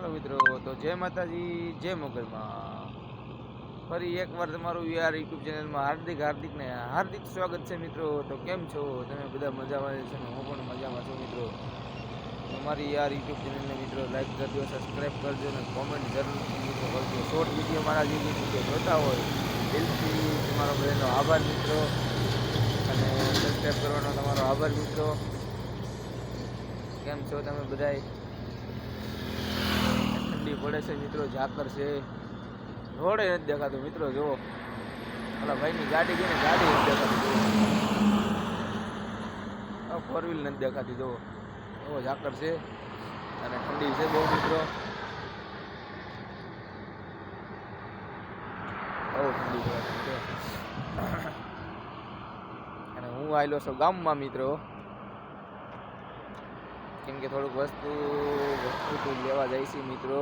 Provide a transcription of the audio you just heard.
હાલો મિત્રો, તો જય માતાજી, જય મોગલમાં. ફરી એકવાર તમારું યુટ્યુબ ચેનલમાં હાર્દિક સ્વાગત છે મિત્રો. તો કેમ છો તમે બધા? મજામાં છે ને? હું પણ મજામાં છું મિત્રો. તમારી યુટ્યુબ ચેનલને મિત્રો લાઈક કરજો, સબસ્ક્રાઈબ કરજો અને કોમેન્ટ જરૂર મિત્રો કરજો. શોર્ટ વિડીયો મારા યુટ્યુબ વિડીયો જોતા હોય દિલથી તમારો બધાનો આભાર મિત્રો, અને સબસ્ક્રાઈબ કરવાનો તમારો આભાર મિત્રો. કેમ છો તમે બધાય? પડે છે મિત્રો, ઝાકર છે, રોડે નથી દેખાતું મિત્રો. જુઓ ઓલા ભાઈની ગાડી ગઈ ને, ગાડી નથી દેખાતી. ફોર વ્હીલ નથી દેખાતી. જુઓ એવો ઝાકર છે અને ઠંડી છે બહુ મિત્રો. બહુ ઠંડી પડે અને હું આવેલો છું ગામમાં મિત્રો, કેમ કે થોડુંક વસ્તુ લેવા જાય છે મિત્રો.